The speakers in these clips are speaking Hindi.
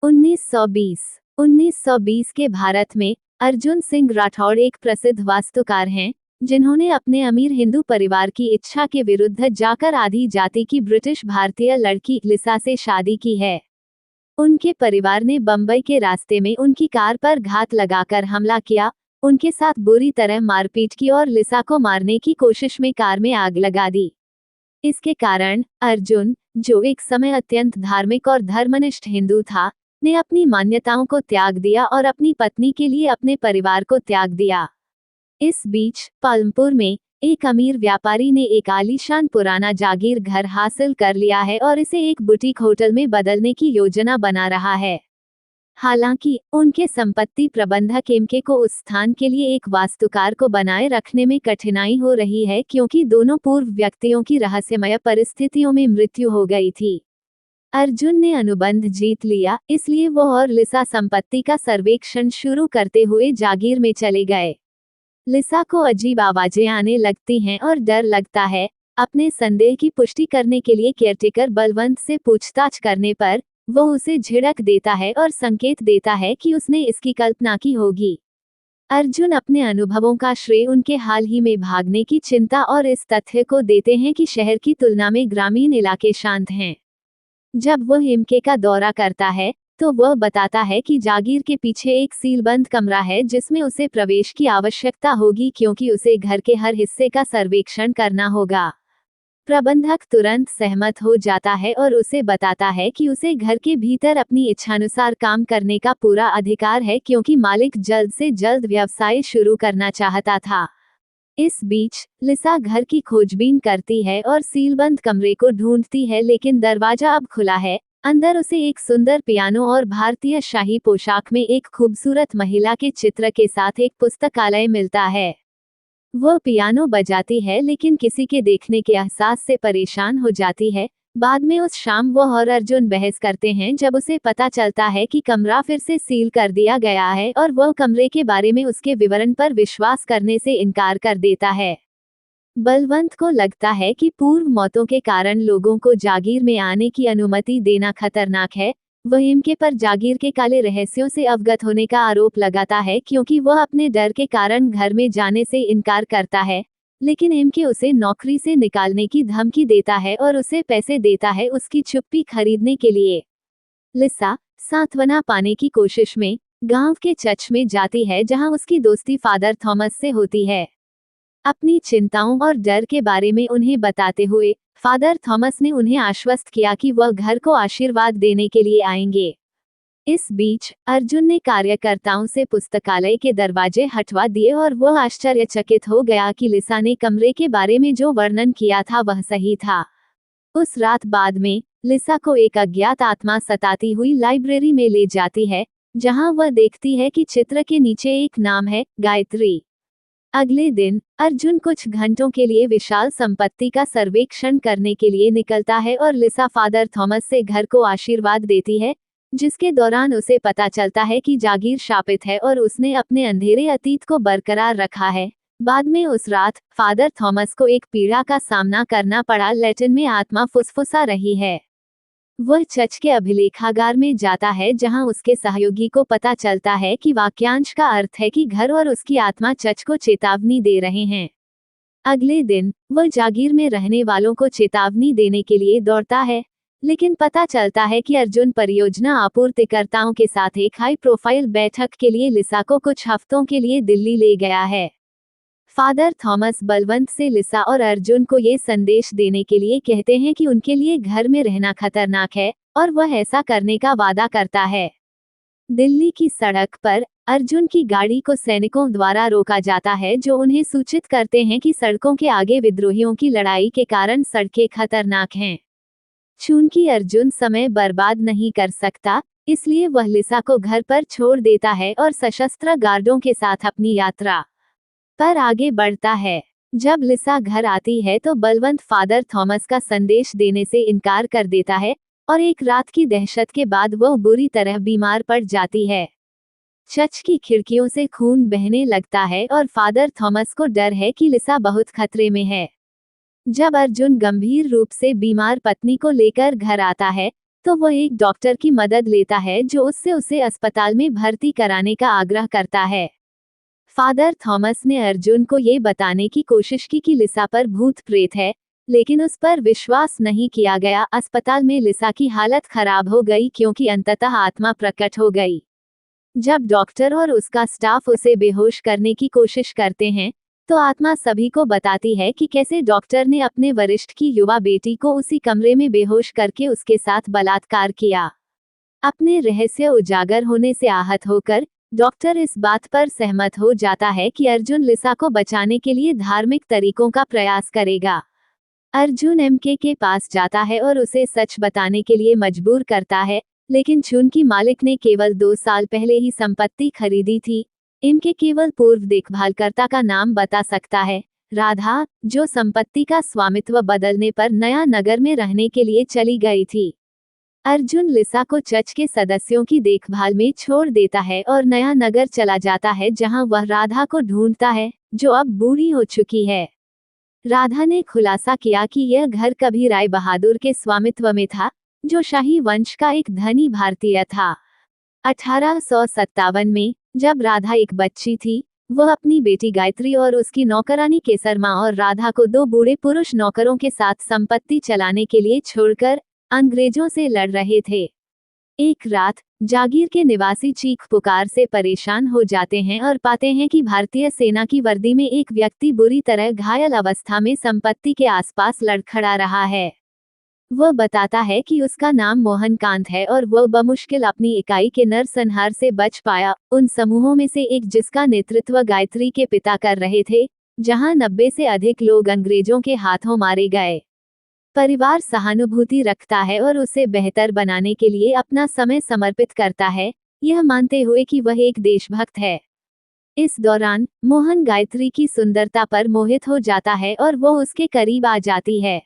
1920 1920 के भारत में अर्जुन सिंह राठौड़ एक प्रसिद्ध वास्तुकार हैं, जिन्होंने अपने अमीर हिंदू परिवार की इच्छा के विरुद्ध जाकर आधी जाति की ब्रिटिश भारतीय लड़की लिसा से शादी की है। उनके परिवार ने बंबई के रास्ते में उनकी कार पर घात लगाकर हमला किया, उनके साथ बुरी तरह मारपीट की और लिसा को मारने की कोशिश में कार में आग लगा दी। इसके कारण अर्जुन, जो एक समय अत्यंत धार्मिक और धर्मनिष्ठ हिंदू था, ने अपनी मान्यताओं को त्याग दिया और अपनी पत्नी के लिए अपने परिवार को त्याग दिया। इस बीच पालमपुर में एक अमीर व्यापारी ने एक आलीशान पुराना जागीर घर हासिल कर लिया है और इसे एक बुटीक होटल में बदलने की योजना बना रहा है। हालांकि उनके संपत्ति प्रबंधक एमके को उस स्थान के लिए एक वास्तुकार को बनाए रखने में कठिनाई हो रही है, क्योंकि दोनों पूर्व व्यक्तियों की रहस्यमय परिस्थितियों में मृत्यु हो गई थी। अर्जुन ने अनुबंध जीत लिया, इसलिए वो और लिसा संपत्ति का सर्वेक्षण शुरू करते हुए जागीर में चले गए। लिसा को अजीब आवाजें आने लगती हैं और डर लगता है। अपने संदेह की पुष्टि करने के लिए केयरटेकर बलवंत से पूछताछ करने पर वो उसे झिड़क देता है और संकेत देता है कि उसने इसकी कल्पना की होगी। अर्जुन अपने अनुभवों का श्रेय उनके हाल ही में भागने की चिंता और इस तथ्य को देते हैं कि शहर की तुलना में ग्रामीण इलाके शांत हैं। जब वह एमके का दौरा करता है तो वह बताता है कि जागीर के पीछे एक सीलबंद कमरा है जिसमें उसे प्रवेश की आवश्यकता होगी, क्योंकि उसे घर के हर हिस्से का सर्वेक्षण करना होगा। प्रबंधक तुरंत सहमत हो जाता है और उसे बताता है कि उसे घर के भीतर अपनी इच्छानुसार काम करने का पूरा अधिकार है, क्योंकि मालिक जल्द से जल्द व्यवसाय शुरू करना चाहता था। इस बीच लिसा घर की खोजबीन करती है और सीलबंद कमरे को ढूंढती है, लेकिन दरवाजा अब खुला है। अंदर उसे एक सुंदर पियानो और भारतीय शाही पोशाक में एक खूबसूरत महिला के चित्र के साथ एक पुस्तकालय मिलता है। वह पियानो बजाती है, लेकिन किसी के देखने के एहसास से परेशान हो जाती है। बाद में उस शाम वह और अर्जुन बहस करते हैं जब उसे पता चलता है कि कमरा फिर से सील कर दिया गया है और वह कमरे के बारे में उसके विवरण पर विश्वास करने से इनकार कर देता है। बलवंत को लगता है कि पूर्व मौतों के कारण लोगों को जागीर में आने की अनुमति देना खतरनाक है। वह एमके पर जागीर के काले रहस्यों से अवगत होने का आरोप लगाता है, क्योंकि वह अपने डर के कारण घर में जाने से इनकार करता है, लेकिन एमके उसे नौकरी से निकालने की धमकी देता है और उसे पैसे देता है उसकी चुप्पी खरीदने के लिए। लिसा सांत्वना पाने की कोशिश में गांव के चर्च में जाती है, जहां उसकी दोस्ती फादर थॉमस से होती है। अपनी चिंताओं और डर के बारे में उन्हें बताते हुए फादर थॉमस ने उन्हें आश्वस्त किया कि वह घर को आशीर्वाद देने के लिए आएंगे। इस बीच अर्जुन ने कार्यकर्ताओं से पुस्तकालय के दरवाजे हटवा दिए और वह आश्चर्यचकित हो गया कि लिसा ने कमरे के बारे में जो वर्णन किया था वह सही था। उस रात बाद में लिसा को एक अज्ञात आत्मा सताती हुई लाइब्रेरी में ले जाती है, जहां वह देखती है कि चित्र के नीचे एक नाम है, गायत्री। अगले दिन अर्जुन कुछ घंटों के लिए विशाल संपत्ति का सर्वेक्षण करने के लिए निकलता है और लिसा फादर थॉमस से घर को आशीर्वाद देती है, जिसके दौरान उसे पता चलता है कि जागीर शापित है और उसने अपने अंधेरे अतीत को बरकरार रखा है। बाद में उस रात फादर थॉमस को एक पीड़ा का सामना करना पड़ा। लैटिन में आत्मा फुसफुसा रही है। वह चर्च के अभिलेखागार में जाता है, जहां उसके सहयोगी को पता चलता है कि वाक्यांश का अर्थ है कि घर और उसकी आत्मा चर्च को चेतावनी दे रहे हैं। अगले दिन वह जागीर में रहने वालों को चेतावनी देने के लिए दौड़ता है, लेकिन पता चलता है कि अर्जुन परियोजना आपूर्तिकर्ताओं के साथ एक हाई प्रोफाइल बैठक के लिए लिसा को कुछ हफ्तों के लिए दिल्ली ले गया है। फादर थॉमस बलवंत से लिसा और अर्जुन को ये संदेश देने के लिए कहते हैं कि उनके लिए घर में रहना खतरनाक है, और वह ऐसा करने का वादा करता है। दिल्ली की सड़क पर अर्जुन की गाड़ी को सैनिकों द्वारा रोका जाता है, जो उन्हें सूचित करते हैं कि सड़कों के आगे विद्रोहियों की लड़ाई के कारण सड़कें खतरनाक हैं। चूंकि अर्जुन समय बर्बाद नहीं कर सकता, इसलिए वह लिसा को घर पर छोड़ देता है और सशस्त्र गार्डों के साथ अपनी यात्रा पर आगे बढ़ता है। जब लिसा घर आती है तो बलवंत फादर थॉमस का संदेश देने से इनकार कर देता है और एक रात की दहशत के बाद वह बुरी तरह बीमार पड़ जाती है। चर्च की खिड़कियों से खून बहने लगता है और फादर थॉमस को डर है कि लिसा बहुत खतरे में है। जब अर्जुन गंभीर रूप से बीमार पत्नी को लेकर घर आता है तो वह एक डॉक्टर की मदद लेता है जो उससे उसे अस्पताल में भर्ती कराने का आग्रह करता है। फादर थॉमस ने अर्जुन को ये बताने की कोशिश की कि लिसा पर भूत प्रेत है, लेकिन उस पर विश्वास नहीं किया गया। अस्पताल में लिसा की हालत खराब हो गई क्योंकि अंततः आत्मा प्रकट हो गई। जब डॉक्टर और उसका स्टाफ उसे बेहोश करने की कोशिश करते हैं, तो आत्मा सभी को बताती है कि कैसे डॉक्टर ने अपने वरिष्ठ की युवा बेटी को उसी कमरे में बेहोश करके उसके साथ बलात्कार किया। अपने रहस्य उजागर होने से आहत होकर डॉक्टर इस बात पर सहमत हो जाता है कि अर्जुन लिसा को बचाने के लिए धार्मिक तरीकों का प्रयास करेगा। अर्जुन एमके के पास जाता है और उसे सच बताने के लिए मजबूर करता है, लेकिन छून की मालिक ने केवल 2 साल पहले ही संपत्ति खरीदी थी। एमके केवल पूर्व देखभालकर्ता का नाम बता सकता है, राधा, जो संपत्ति का स्वामित्व बदलने पर नया नगर में रहने के लिए चली गई थी। अर्जुन लिसा को चर्च के सदस्यों की देखभाल में छोड़ देता है और नया नगर चला जाता है, जहां वह राधा को ढूंढता है, जो अब बूढ़ी हो चुकी है। राधा ने खुलासा किया कि यह घर कभी राय बहादुर के स्वामित्व में था, जो शाही वंश का एक धनी भारतीय था। 1857 में, जब राधा एक बच्ची थी, वह अपनी बेटी गायत्री और उसकी नौकरानी केसरमा और राधा को 2 बूढ़े पुरुष नौकरों के साथ संपत्ति चलाने के लिए छोड़कर अंग्रेजों से लड़ रहे थे। एक रात जागीर के निवासी चीख पुकार से परेशान हो जाते हैं और पाते हैं कि भारतीय सेना की वर्दी में एक व्यक्ति बुरी तरह घायल अवस्था में संपत्ति के आसपास लड़खड़ा रहा है। वह बताता है कि उसका नाम मोहन कांत है और वह बमुश्किल अपनी इकाई के नरसंहार से बच पाया, उन समूहों में से एक जिसका नेतृत्व गायत्री के पिता कर रहे थे, जहां 90 से अधिक लोग अंग्रेजों के हाथों मारे गए। परिवार सहानुभूति रखता है और उसे बेहतर बनाने के लिए अपना समय समर्पित करता है, यह मानते हुए कि वह एक देशभक्त है। इस दौरान मोहन गायत्री की सुंदरता पर मोहित हो जाता है और वह उसके करीब आ जाती है।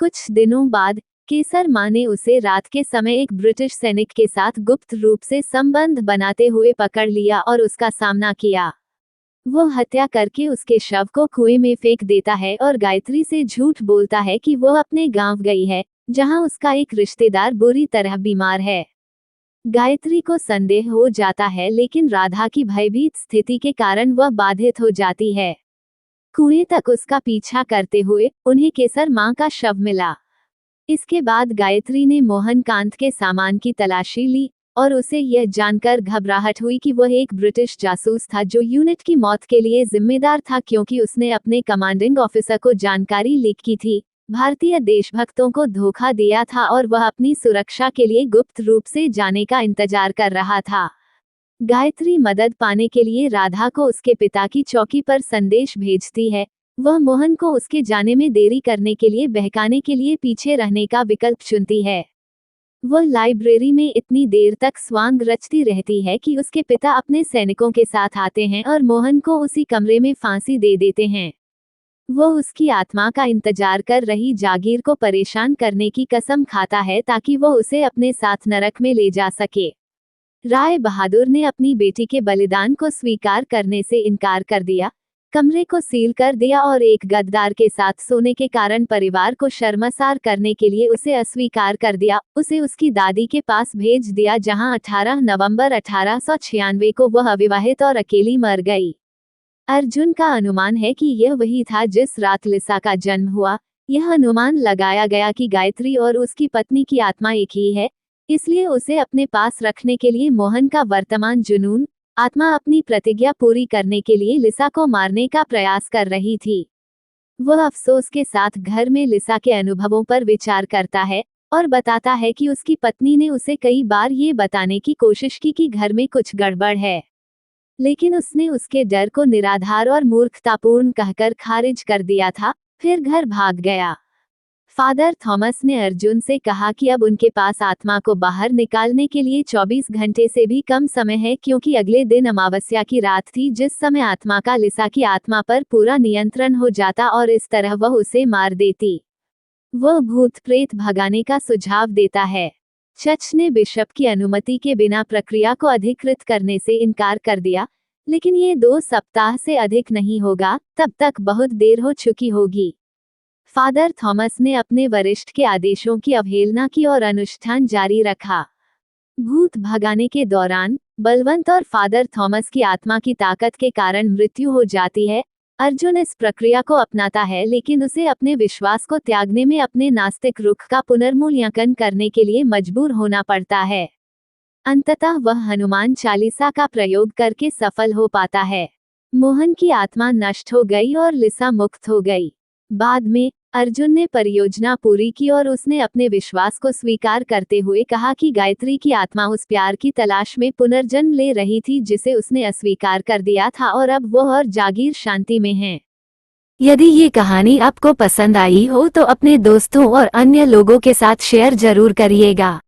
कुछ दिनों बाद केसर माँ ने उसे रात के समय एक ब्रिटिश सैनिक के साथ गुप्त रूप से संबंध बनाते हुए पकड़ लिया और उसका सामना किया। वह हत्या करके उसके शव को कुएं में फेंक देता है और गायत्री से झूठ बोलता है कि वह अपने गांव गई है, जहां उसका एक रिश्तेदार बुरी तरह बीमार है। गायत्री को संदेह हो जाता है, लेकिन राधा की भयभीत स्थिति के कारण वह बाधित हो जाती है। कुएं तक उसका पीछा करते हुए उन्हें केसर माँ का शव मिला। इसके बाद गायत्री ने मोहन कांत के सामान की तलाशी ली और उसे यह जानकर घबराहट हुई कि वह एक ब्रिटिश जासूस था जो यूनिट की मौत के लिए जिम्मेदार था, क्योंकि उसने अपने कमांडिंग ऑफिसर को जानकारी लीक की थी, भारतीय देशभक्तों को धोखा दिया था और वह अपनी सुरक्षा के लिए गुप्त रूप से जाने का इंतजार कर रहा था। गायत्री मदद पाने के लिए राधा को उसके पिता की चौकी पर संदेश भेजती है। वह मोहन को उसके जाने में देरी करने के लिए बहकाने के लिए पीछे रहने का विकल्प चुनती है। वह लाइब्रेरी में इतनी देर तक स्वांग रचती रहती है कि उसके पिता अपने सैनिकों के साथ आते हैं और मोहन को उसी कमरे में फांसी दे देते हैं। वह उसकी आत्मा का इंतजार कर रही जागीर को परेशान करने की कसम खाता है ताकि वह उसे अपने साथ नरक में ले जा सके। राय बहादुर ने अपनी बेटी के बलिदान को स्वीकार करने से इनकार कर दिया, कमरे को सील कर दिया और एक गद्दार के साथ सोने के कारण परिवार को शर्मसार करने के लिए उसे अस्वीकार कर दिया। उसे उसकी दादी के पास भेज दिया, जहां 18 नवंबर 1896 को वह अविवाहित और अकेली मर गई। अर्जुन का अनुमान है कि यह वही था जिस रात लिसा का जन्म हुआ। यह अनुमान लगाया गया कि गायत्री और उसकी पत्नी की आत्मा एक ही है, इसलिए उसे अपने पास रखने के लिए मोहन का वर्तमान जुनून आत्मा अपनी प्रतिज्ञा पूरी करने के लिए लिसा को मारने का प्रयास कर रही थी। वह अफसोस के साथ घर में लिसा के अनुभवों पर विचार करता है और बताता है कि उसकी पत्नी ने उसे कई बार ये बताने की कोशिश की कि घर में कुछ गड़बड़ है, लेकिन उसने उसके डर को निराधार और मूर्खतापूर्ण कहकर खारिज कर दिया था, फिर घर भाग गया। फादर थॉमस ने अर्जुन से कहा कि अब उनके पास आत्मा को बाहर निकालने के लिए 24 घंटे से भी कम समय है, क्योंकि अगले दिन अमावस्या की रात थी जिस समय आत्मा का लिसा की आत्मा पर पूरा नियंत्रण हो जाता और इस तरह वह उसे मार देती। वह भूत प्रेत भगाने का सुझाव देता है। चर्च ने बिशप की अनुमति के बिना प्रक्रिया को अधिकृत करने से इनकार कर दिया, लेकिन ये 2 सप्ताह से अधिक नहीं होगा, तब तक बहुत देर हो चुकी होगी। फादर थॉमस ने अपने वरिष्ठ के आदेशों की अवहेलना की और अनुष्ठान जारी रखा। भूत भगाने के दौरान बलवंत और फादर थॉमस की आत्मा की ताकत के कारण मृत्यु हो जाती है। अर्जुन इस प्रक्रिया को अपनाता है, लेकिन उसे अपने विश्वास को त्यागने में अपने नास्तिक रुख का पुनर्मूल्यांकन करने के लिए मजबूर होना पड़ता है। अंततः वह हनुमान चालीसा का प्रयोग करके सफल हो पाता है। मोहन की आत्मा नष्ट हो गई और लिसा मुक्त हो गई। बाद में अर्जुन ने परियोजना पूरी की और उसने अपने विश्वास को स्वीकार करते हुए कहा कि गायत्री की आत्मा उस प्यार की तलाश में पुनर्जन्म ले रही थी जिसे उसने अस्वीकार कर दिया था, और अब वो और जागीर शांति में है। यदि ये कहानी आपको पसंद आई हो तो अपने दोस्तों और अन्य लोगों के साथ शेयर जरूर करिएगा।